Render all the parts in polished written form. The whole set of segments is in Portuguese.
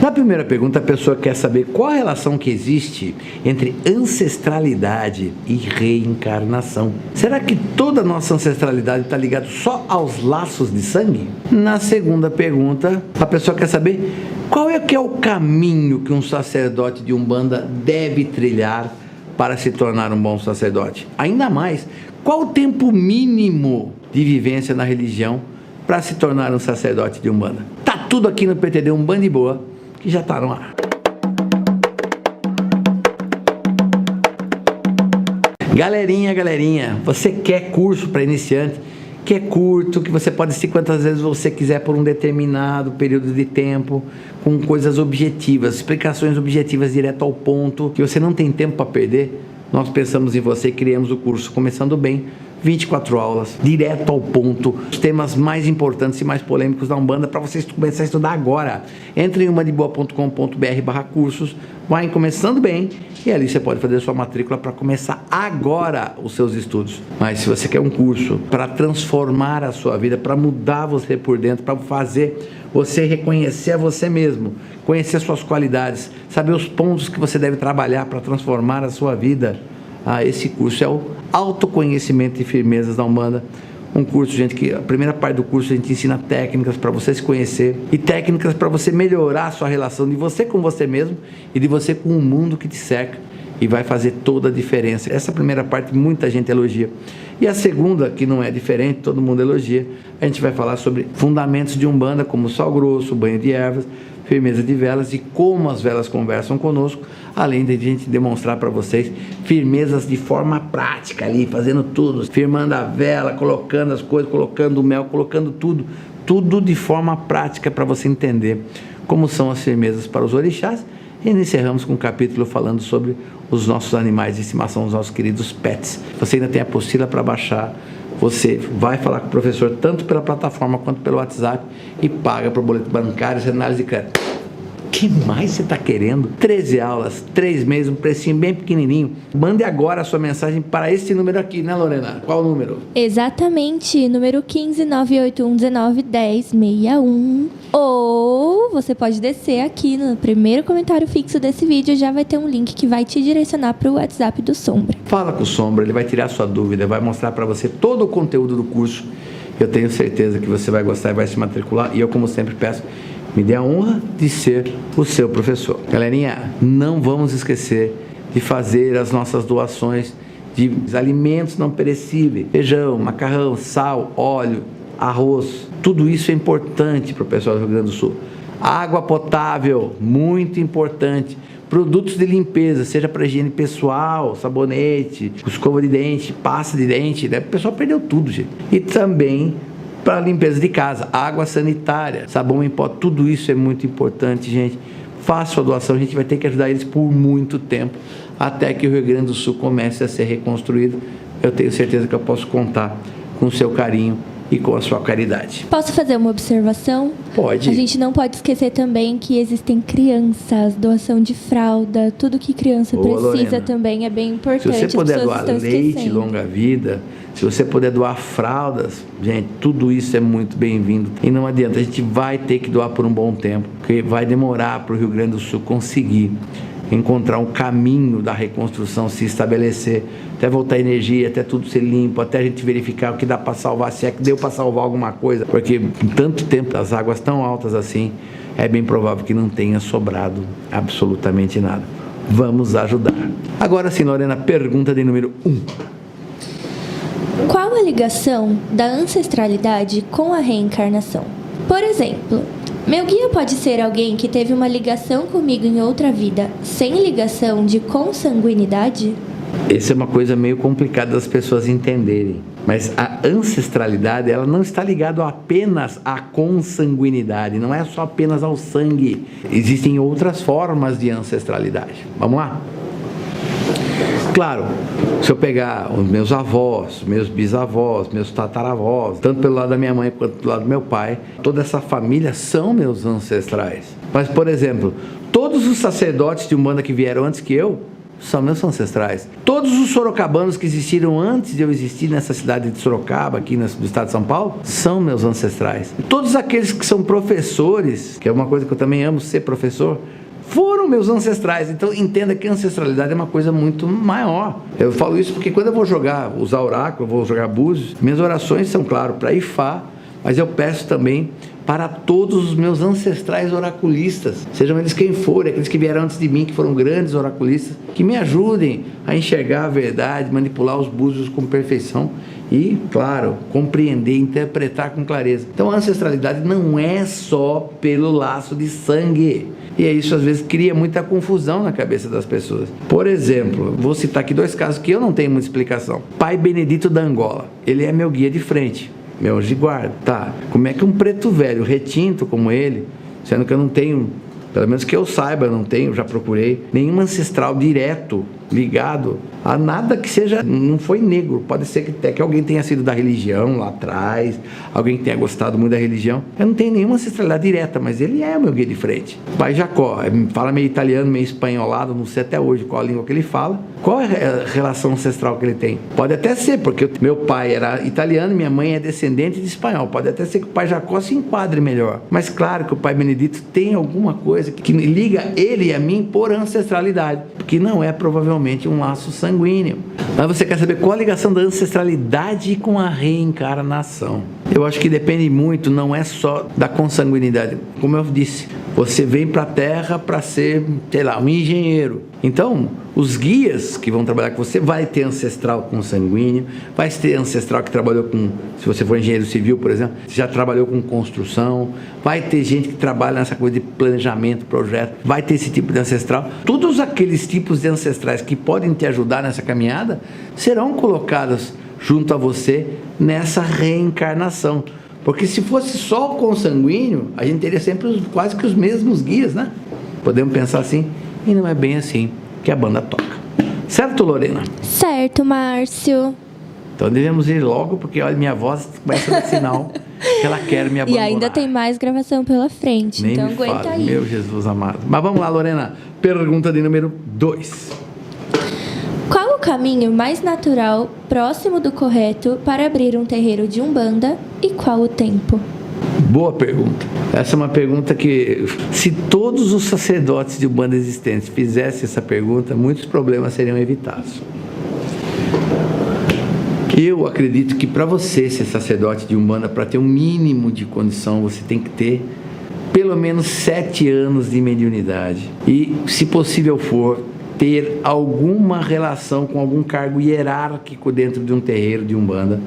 Na primeira pergunta, a pessoa quer saber qual a relação que existe entre ancestralidade e reencarnação. Será que toda a nossa ancestralidade está ligada só aos laços de sangue? Na segunda pergunta, a pessoa quer saber qual é o caminho que um sacerdote de Umbanda deve trilhar para se tornar um bom sacerdote. Ainda mais, qual o tempo mínimo de vivência na religião para se tornar um sacerdote de Umbanda? Tá tudo aqui no PTD Umbanda e Boa, que já está no ar. Galerinha, você quer curso para iniciante? Que é curto, que você pode assistir quantas vezes você quiser por um determinado período de tempo, com coisas objetivas, explicações objetivas direto ao ponto, que você não tem tempo para perder? Nós pensamos em você e criamos o curso Começando Bem, 24 aulas, direto ao ponto, os temas mais importantes e mais polêmicos da Umbanda para você começar a estudar agora. Entre em umandeboa.com.br/cursos, vai em Começando Bem e ali você pode fazer sua matrícula para começar agora os seus estudos. Mas se você quer um curso para transformar a sua vida, para mudar você por dentro, para fazer você reconhecer a você mesmo, conhecer suas qualidades, saber os pontos que você deve trabalhar para transformar a sua vida, esse curso é o Autoconhecimento e Firmezas da Umbanda. Um curso, gente, que a primeira parte do curso a gente ensina técnicas para você se conhecer e técnicas para você melhorar a sua relação de você com você mesmo e de você com o mundo que te cerca, e vai fazer toda a diferença. Essa primeira parte muita gente elogia. E a segunda, que não é diferente, todo mundo elogia, a gente vai falar sobre fundamentos de Umbanda, como sal grosso, banho de ervas, firmeza de velas e como as velas conversam conosco, além de a gente demonstrar para vocês firmezas de forma prática ali, fazendo tudo, firmando a vela, colocando as coisas, colocando o mel, colocando tudo de forma prática para você entender como são as firmezas para os orixás. E encerramos com um capítulo falando sobre os nossos animais de estimação, os nossos queridos pets. Você ainda tem a apostila para baixar, você vai falar com o professor tanto pela plataforma quanto pelo WhatsApp e paga por boleto bancário, análise de crédito. O que mais você está querendo? 13 aulas, 3 meses, um precinho bem pequenininho. Mande agora a sua mensagem para esse número aqui, né, Lorena? Qual o número? Exatamente, número 15981191061. Ou você pode descer aqui no primeiro comentário fixo desse vídeo, já vai ter um link que vai te direcionar para o WhatsApp do Sombra. Fala com o Sombra, ele vai tirar sua dúvida, vai mostrar para você todo o conteúdo do curso. Eu tenho certeza que você vai gostar e vai se matricular. E eu, como sempre, peço, me dê a honra de ser o seu professor. Galerinha, não vamos esquecer de fazer as nossas doações de alimentos não perecíveis. Feijão, macarrão, sal, óleo, arroz. Tudo isso é importante para o pessoal do Rio Grande do Sul. Água potável, muito importante. Produtos de limpeza, seja para higiene pessoal, sabonete, escova de dente, pasta de dente, né? O pessoal perdeu tudo, gente. E também para limpeza de casa, água sanitária, sabão em pó, tudo isso é muito importante, gente. Faça a doação, a gente vai ter que ajudar eles por muito tempo, até que o Rio Grande do Sul comece a ser reconstruído. Eu tenho certeza que eu posso contar com o seu carinho e com a sua caridade. Posso fazer uma observação? Pode. A gente não pode esquecer também que existem crianças, doação de fralda, tudo que criança precisa, Lorena, também é bem importante. Se você puder doar leite, longa vida, se você puder doar fraldas, gente, tudo isso é muito bem-vindo. E não adianta, a gente vai ter que doar por um bom tempo, porque vai demorar para o Rio Grande do Sul conseguir encontrar um caminho da reconstrução se estabelecer, até voltar a energia, até tudo ser limpo, até a gente verificar o que dá para salvar, se é que deu para salvar alguma coisa, porque em tanto tempo, as águas tão altas assim, é bem provável que não tenha sobrado absolutamente nada. Vamos ajudar. Agora sim, Lorena, pergunta de número 1. Qual a ligação da ancestralidade com a reencarnação? Por exemplo, meu guia pode ser alguém que teve uma ligação comigo em outra vida, sem ligação de consanguinidade? Essa é uma coisa meio complicada das pessoas entenderem. Mas a ancestralidade, ela não está ligada apenas à consanguinidade, não é só apenas ao sangue. Existem outras formas de ancestralidade. Vamos lá? Claro, se eu pegar os meus avós, meus bisavós, meus tataravós, tanto pelo lado da minha mãe quanto do lado do meu pai, toda essa família são meus ancestrais. Mas, por exemplo, todos os sacerdotes de Umbanda que vieram antes que eu são meus ancestrais. Todos os sorocabanos que existiram antes de eu existir nessa cidade de Sorocaba, aqui no estado de São Paulo, são meus ancestrais. Todos aqueles que são professores, que é uma coisa que eu também amo ser professor, foram meus ancestrais. Então entenda que a ancestralidade é uma coisa muito maior. Eu falo isso porque quando eu vou usar oráculo, eu vou jogar búzios, minhas orações são, claro, para Ifá, mas eu peço também para todos os meus ancestrais oraculistas, sejam eles quem forem, aqueles que vieram antes de mim, que foram grandes oraculistas, que me ajudem a enxergar a verdade, manipular os búzios com perfeição e, claro, compreender, interpretar com clareza. Então a ancestralidade não é só pelo laço de sangue. E isso às vezes cria muita confusão na cabeça das pessoas. Por exemplo, vou citar aqui 2 casos que eu não tenho muita explicação. Pai Benedito da Angola, ele é meu guia de frente, meu anjo de guarda. Tá, como é que um preto velho, retinto como ele, sendo que eu não tenho, pelo menos que eu saiba, eu não tenho, já procurei, nenhum ancestral direto ligado a nada que seja, não foi negro, pode ser que até que alguém tenha sido da religião lá atrás, alguém que tenha gostado muito da religião. Eu não tenho nenhuma ancestralidade direta, mas ele é o meu guia de frente. Pai Jacó, fala meio italiano, meio espanholado, não sei até hoje qual a língua que ele fala. Qual é a relação ancestral que ele tem? Pode até ser, porque meu pai era italiano, minha mãe é descendente de espanhol, pode até ser que o pai Jacó se enquadre melhor, mas claro que o pai Benedito tem alguma coisa que liga ele e a mim por ancestralidade, porque não é provavelmente um laço sanguíneo. Mas você quer saber qual a ligação da ancestralidade com a reencarnação? Eu acho que depende muito, não é só da consanguinidade. Como eu disse, você vem para a Terra para ser, sei lá, um engenheiro. Então, os guias que vão trabalhar com você, vai ter ancestral consanguíneo, vai ter ancestral que trabalhou com, se você for engenheiro civil, por exemplo, já trabalhou com construção, vai ter gente que trabalha nessa coisa de planejamento, projeto, vai ter esse tipo de ancestral. Todos aqueles tipos de ancestrais que podem te ajudar nessa caminhada, serão colocados junto a você nessa reencarnação. Porque se fosse só o consanguíneo, a gente teria sempre quase que os mesmos guias, né? Podemos pensar assim, e não é bem assim que a banda toca. Certo, Lorena? Certo, Márcio. Então devemos ir logo, porque olha, minha voz começa a dar sinal que ela quer me abandonar. E ainda tem mais gravação pela frente, Nem então me aguenta fale, aí. meu Jesus amado. Mas vamos lá, Lorena. Pergunta de número 2. Qual o caminho mais natural, próximo do correto, para abrir um terreiro de Umbanda e qual o tempo? Boa pergunta. Essa é uma pergunta que, se todos os sacerdotes de Umbanda existentes fizessem essa pergunta, muitos problemas seriam evitados. Eu acredito que para você ser sacerdote de Umbanda, para ter um mínimo de condição, você tem que ter pelo menos 7 anos de mediunidade. E, se possível for, ter alguma relação com algum cargo hierárquico dentro de um terreiro de Umbanda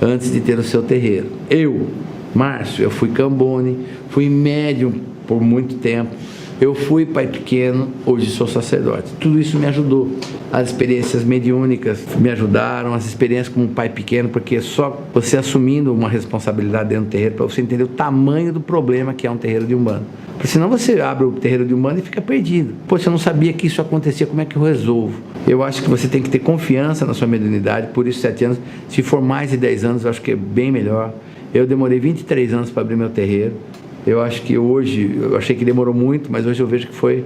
antes de ter o seu terreiro. Eu, Márcio, eu fui cambone, fui médium por muito tempo, eu fui pai pequeno, hoje sou sacerdote. Tudo isso me ajudou. As experiências mediúnicas me ajudaram, as experiências como pai pequeno, porque só você assumindo uma responsabilidade dentro do terreiro para você entender o tamanho do problema que é um terreiro de Umbanda. Porque senão você abre o terreiro de Umbanda e fica perdido. Poxa, eu não sabia que isso acontecia, como é que eu resolvo? Eu acho que você tem que ter confiança na sua mediunidade, por isso 7 anos. Se for mais de 10 anos, eu acho que é bem melhor. Eu demorei 23 anos para abrir meu terreiro. Eu acho que hoje, eu achei que demorou muito, mas hoje eu vejo que foi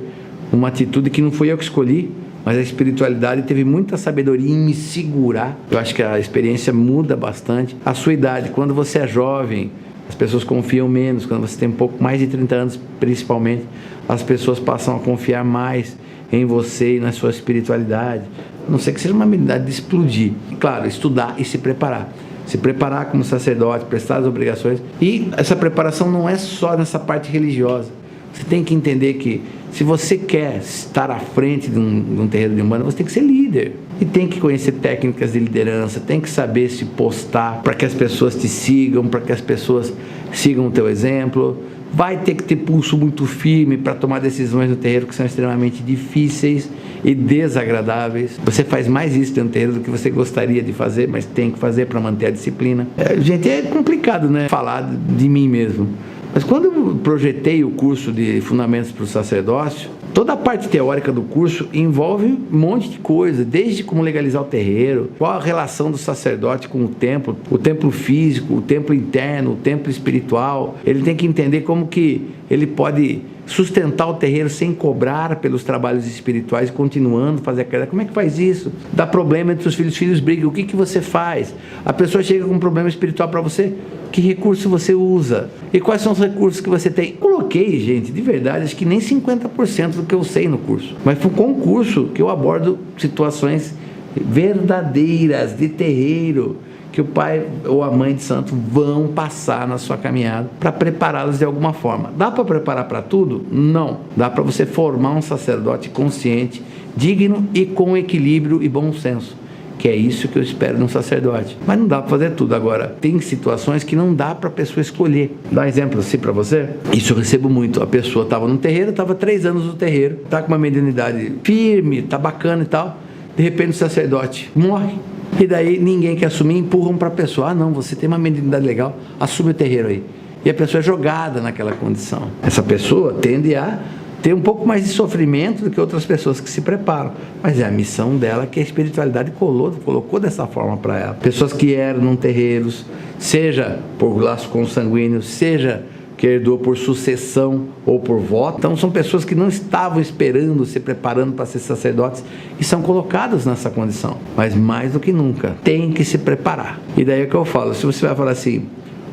uma atitude que não fui eu que escolhi, mas a espiritualidade teve muita sabedoria em me segurar. Eu acho que a experiência muda bastante. A sua idade, quando você é jovem, as pessoas confiam menos. Quando você tem um pouco mais de 30 anos, principalmente, as pessoas passam a confiar mais em você e na sua espiritualidade. A não ser que seja uma habilidade de explodir. Claro, estudar e se preparar. Se preparar como sacerdote, prestar as obrigações. E essa preparação não é só nessa parte religiosa. Você tem que entender que, se você quer estar à frente de um terreiro de Umbanda, você tem que ser líder. E tem que conhecer técnicas de liderança, tem que saber se postar para que as pessoas te sigam, para que as pessoas sigam o teu exemplo. Vai ter que ter pulso muito firme para tomar decisões no terreiro que são extremamente difíceis e desagradáveis. Você faz mais isso dentro do terreiro do que você gostaria de fazer, mas tem que fazer para manter a disciplina. Gente, é complicado, né, falar de mim mesmo. Mas quando eu projetei o curso de Fundamentos para o Sacerdócio, toda a parte teórica do curso envolve um monte de coisa, desde como legalizar o terreiro, qual a relação do sacerdote com o templo físico, o templo interno, o templo espiritual. Ele tem que entender como que ele pode sustentar o terreiro sem cobrar pelos trabalhos espirituais, continuando a fazer aquela. Como é que faz isso? Dá problema entre os filhos brigam. O que você faz? A pessoa chega com um problema espiritual para você. Que recurso você usa? E quais são os recursos que você tem? Coloquei, gente, de verdade, acho que nem 50% do que eu sei no curso. Mas foi um concurso que eu abordo situações verdadeiras de terreiro, que o pai ou a mãe de santo vão passar na sua caminhada para prepará-los de alguma forma. Dá para preparar para tudo? Não. Dá para você formar um sacerdote consciente, digno e com equilíbrio e bom senso, que é isso que eu espero de um sacerdote. Mas não dá para fazer tudo. Agora, tem situações que não dá para a pessoa escolher. Dá um exemplo assim para você? Isso eu recebo muito. A pessoa estava no terreiro, estava 3 anos no terreiro, está com uma mediunidade firme, está bacana e tal. De repente o sacerdote morre. E daí ninguém quer assumir, empurram para a pessoa. Não, você tem uma mediunidade legal, assume o terreiro aí. E a pessoa é jogada naquela condição. Essa pessoa tende a ter um pouco mais de sofrimento do que outras pessoas que se preparam. Mas é a missão dela que a espiritualidade colocou dessa forma para ela. Pessoas que eram terreiros, seja por laço consanguíneo, seja que herdou por sucessão ou por voto. Então são pessoas que não estavam esperando, se preparando para ser sacerdotes e são colocadas nessa condição. Mas mais do que nunca, tem que se preparar. E daí é que eu falo, se você vai falar assim,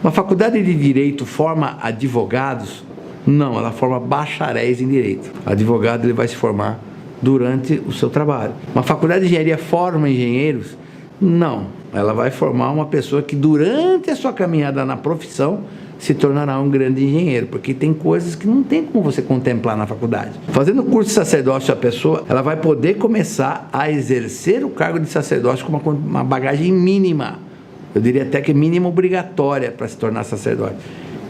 uma faculdade de Direito forma advogados? Não, ela forma bacharéis em Direito. Advogado ele vai se formar durante o seu trabalho. Uma faculdade de Engenharia forma engenheiros? Não, ela vai formar uma pessoa que durante a sua caminhada na profissão se tornará um grande engenheiro, porque tem coisas que não tem como você contemplar na faculdade. Fazendo o curso de sacerdócio, a pessoa ela vai poder começar a exercer o cargo de sacerdócio com uma bagagem mínima, eu diria até que mínima obrigatória para se tornar sacerdote,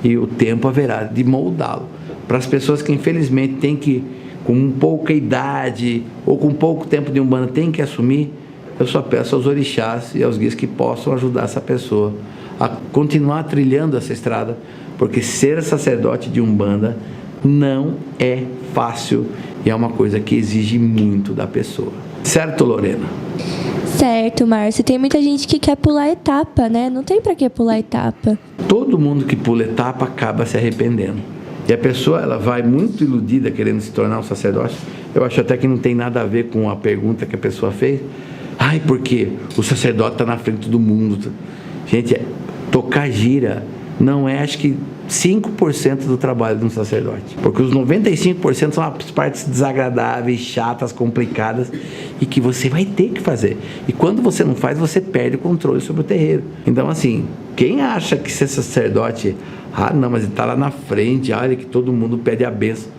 e o tempo haverá de moldá-lo. Para as pessoas que infelizmente têm que, com pouca idade ou com pouco tempo de umbanda, têm que assumir, eu só peço aos orixás e aos guias que possam ajudar essa pessoa a continuar trilhando essa estrada, porque ser sacerdote de umbanda não é fácil e é uma coisa que exige muito da pessoa. Certo, Lorena? Certo, Márcio. Tem muita gente que quer pular etapa, né? Não tem pra que pular etapa. Todo mundo que pula etapa acaba se arrependendo. E a pessoa, ela vai muito iludida querendo se tornar um sacerdote. Eu acho até que não tem nada a ver com a pergunta que a pessoa fez. Ai, porque o sacerdote está na frente do mundo. Gente, tocar gira não é, acho que 5% do trabalho de um sacerdote, porque os 95% são as partes desagradáveis, chatas, complicadas e que você vai ter que fazer, e quando você não faz, você perde o controle sobre o terreiro. Então assim, quem acha que ser sacerdote, não, mas ele está lá na frente, olha que todo mundo pede a benção,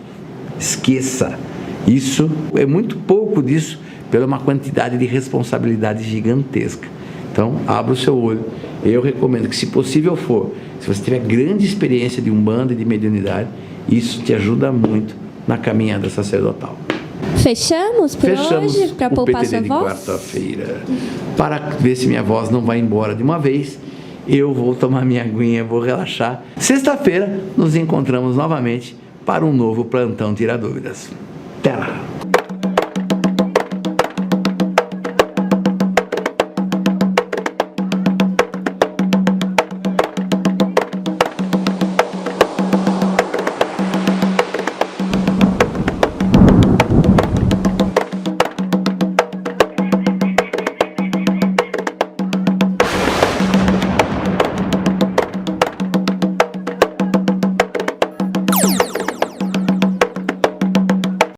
esqueça, isso é muito pouco disso, pela uma quantidade de responsabilidade gigantesca. Então, abra o seu olho. Eu recomendo que, se possível for, se você tiver grande experiência de umbanda e de mediunidade, isso te ajuda muito na caminhada sacerdotal. Fechamos por hoje? Para poupar sua voz? de quarta-feira. Para ver se minha voz não vai embora de uma vez, eu vou tomar minha aguinha, vou relaxar. Sexta-feira, nos encontramos novamente para um novo Plantão Tira Dúvidas.